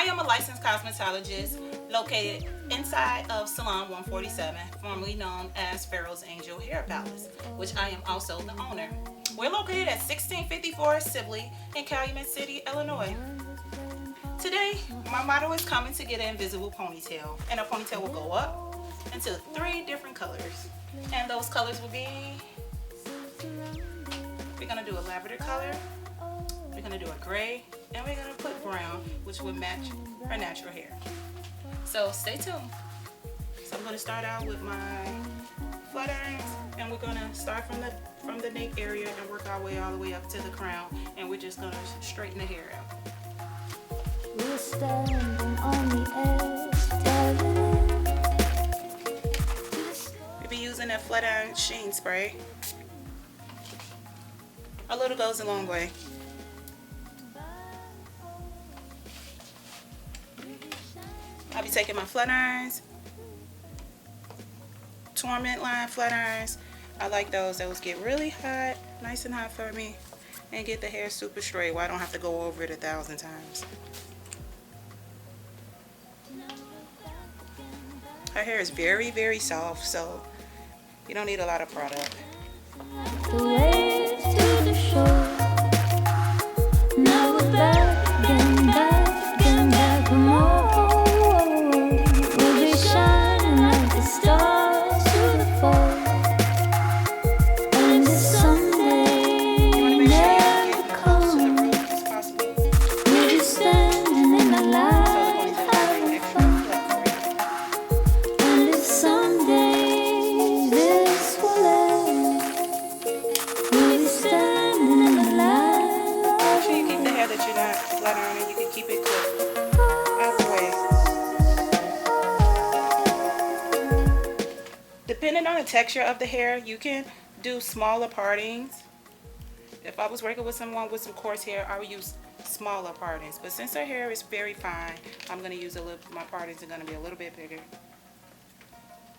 I am a licensed cosmetologist located inside of Salon 147, formerly known as Pharaoh's Angel Hair Palace, which I am also the owner. We're located at 1654 Sibley in Calumet City, Illinois. Today, my model is coming to get an invisible ponytail, and a ponytail will go up into 3 different colors. And those colors will be, we're going to do a lavender color, we're going to do a gray, and we're going to put brown, which will match her natural hair. So stay tuned. So I'm going to start out with my flat irons, and we're going to start from the nape area and work our way all the way up to the crown, and we're just going to straighten the hair out. We're standing on the edge. We'll be using that flat iron sheen spray. A little goes a long way. I'll be taking my flat irons, Torment line flat irons. I like those. Those get really hot, nice and hot for me, and get the hair super straight where I don't have to go over it 1,000 times. Her hair is very, very soft, so you don't need a lot of product. The waves to the shore. Now we're back and back for more. We'll be shining like the stars to the fall. And if someday never comes, we'll be standing in the light having fun. And if someday this will end, we'll be standing in the light. Make sure you keep the hair that you're not flat ironing. You can keep it clipped out the way. Depending on the texture of the hair, you can do smaller partings. If I was working with someone with some coarse hair, I would use smaller partings. But since her hair is very fine, I'm going to use my partings are going to be a little bit bigger.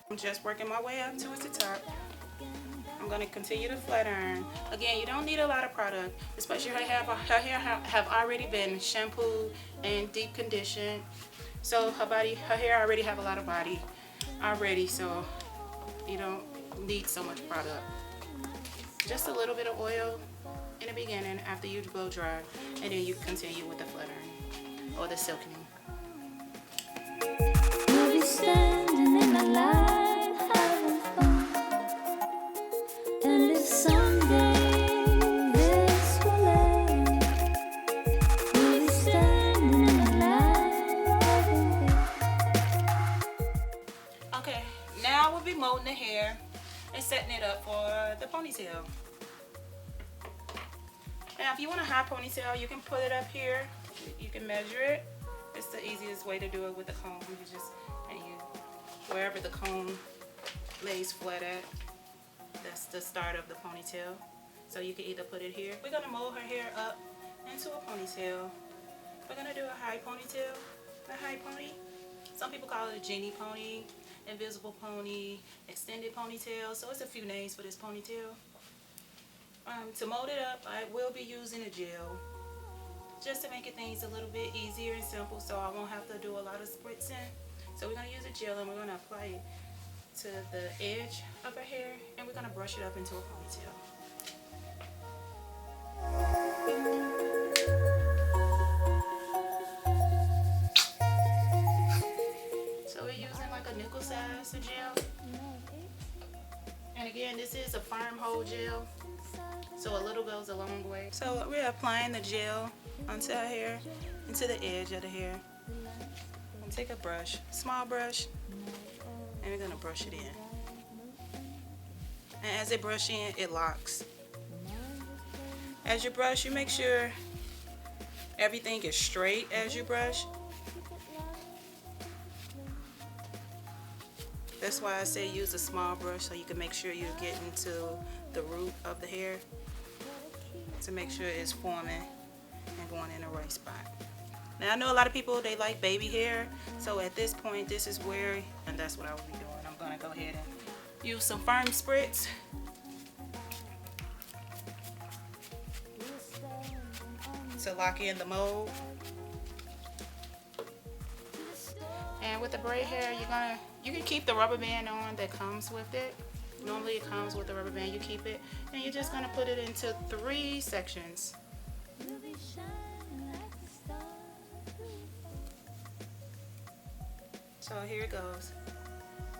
I'm just working my way up towards the top. I'm going to continue to flat iron. Again, you don't need a lot of product, especially her hair have already been shampooed and deep conditioned. So her hair already have a lot of body already, so you don't need so much product. Just a little bit of oil in the beginning after you blow dry, and then you continue with the flat iron or the silkening. We'll be standing in the light having fun. And if someday this will end, we'll be standing in the light having fun. Okay, now we'll be molding the hair and setting it up for the ponytail. Now, if you want a high ponytail, you can put it up here. You can measure it. It's the easiest way to do it with the comb. Wherever the comb lays flat at, that's the start of the ponytail. So you can either put it here. We're gonna mold her hair up into a ponytail. We're gonna do a high ponytail, a high pony. Some people call it a genie pony, invisible pony, extended ponytail. So it's a few names for this ponytail. To mold it up, I will be using a gel just to make things a little bit easier and simple, so I won't have to do a lot of spritzing. So we're going to use a gel and we're going to apply it to the edge of her hair, and we're going to brush it up into a ponytail. So we're using like a nickel size gel. And again, this is a firm hold gel, so a little goes a long way. So we're applying the gel onto her hair, into the edge of the hair. And take a brush, small brush, and we're gonna brush it in. And as it brush in, it locks. As you brush, you make sure everything is straight as you brush. That's why I say use a small brush, so you can make sure you're getting to the root of the hair to make sure it's forming and going in the right spot. Now, I know a lot of people, they like baby hair, so at this point, this is where, and that's what I will be doing. I'm gonna go ahead and use some firm spritz. To lock in the mold. with the braid hair, you can keep the rubber band on that comes with it. Normally it comes with the rubber band, you keep it, and you're just gonna put it into 3 sections. So here it goes.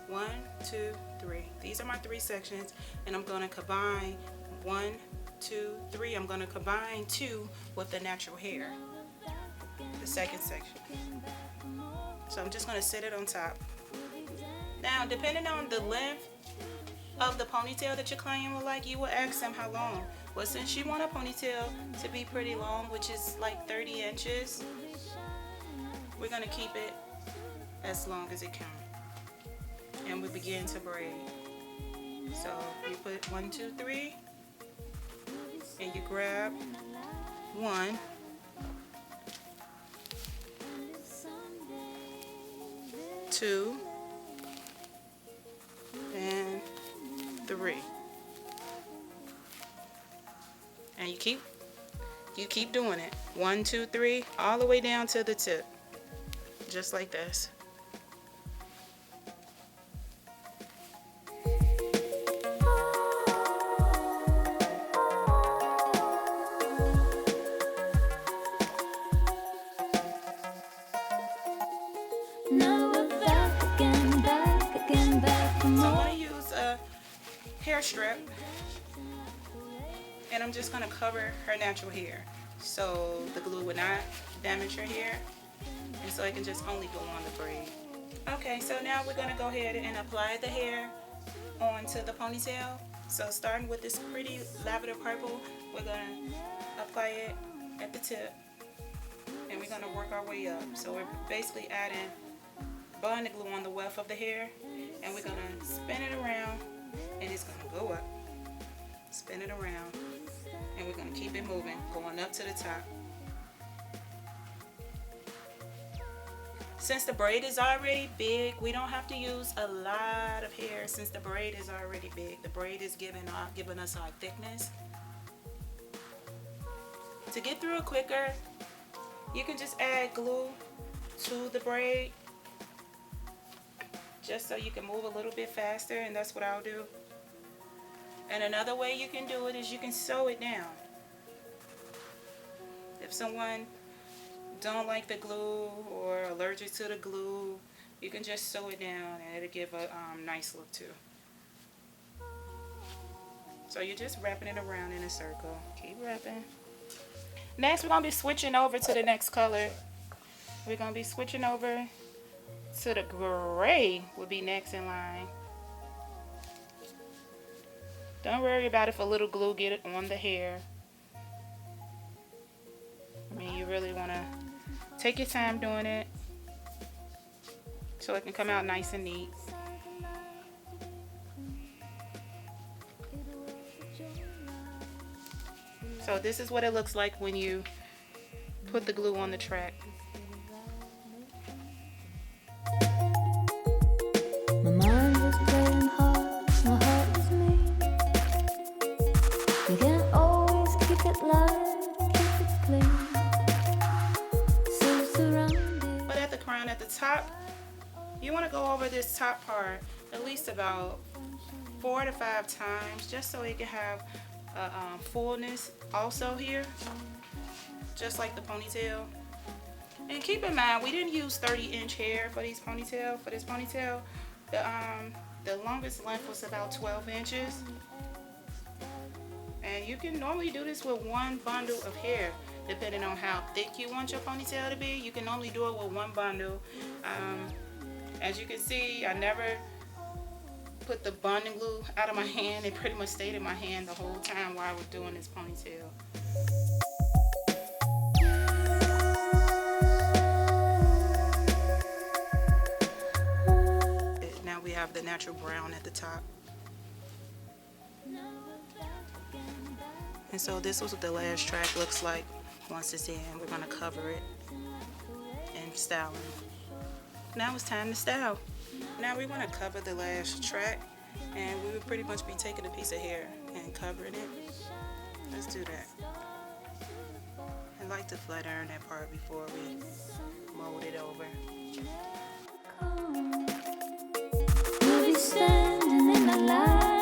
1, 2, 3. These are my 3 sections, and I'm gonna combine 1, 2, 3. I'm gonna combine 2 with the natural hair, the second section. So I'm just gonna sit it on top. Now, depending on the length of the ponytail that your client would like, you will ask them how long. Well, since you want a ponytail to be pretty long, which is like 30 inches, we're gonna keep it as long as it can. And we begin to braid. So you put 1, 2, 3, and you grab 1, two, and 3, and you keep doing it. 1, 2, 3, all the way down to the tip, just like this. Now we're back again, back for So I'm more. going to use a hair strip, and I'm just going to cover her natural hair so the glue would not damage her hair, and so it can just only go on the braid. Okay, so now we're going to go ahead and apply the hair onto the ponytail. So starting with this pretty lavender purple, we're going to apply it at the tip, and we're going to work our way up. So we're basically adding bond glue on the weft of the hair, and we're going to spin it around, and it's going to go up. Spin it around, and we're going to keep it moving, going up to the top. Since the braid is already big, we don't have to use a lot of hair. Since the braid is already big, the braid is giving us our thickness. To get through it quicker, you can just add glue to the braid, just so you can move a little bit faster, and that's what I'll do. And another way you can do it is you can sew it down. If someone don't like the glue or allergic to the glue, you can just sew it down, and it'll give a nice look too. So you're just wrapping it around in a circle. Keep wrapping. Next, we're going to be switching over to the next color. We're going to be switching over to the gray, will be next in line. Don't worry about if a little glue get it on the hair. I mean, you really want to take your time doing it so it can come out nice and neat. So this is what it looks like when you put the glue on the track. My mind was playing hard, my heart was me. You can't always keep it light, keep it clean. So surrounded. But at the crown at the top, you want to go over this top part at least about 4 to 5 times, just so it can have a fullness also here, just like the ponytail. And keep in mind, we didn't use 30-inch hair for this ponytail. The longest length was about 12 inches. And you can normally do this with 1 bundle of hair, depending on how thick you want your ponytail to be. You can only do it with 1 bundle. As you can see, I never put the bonding glue out of my hand. It pretty much stayed in my hand the whole time while I was doing this ponytail. Now we have the natural brown at the top. And so this was what the last track looks like once it's in. We're going to cover it and styling. Now it's time to style. Now we're going to cover the last track, and we would pretty much be taking a piece of hair and covering it. Let's do that. I like to flat iron that part before we mold it over. We'll be standing in the light.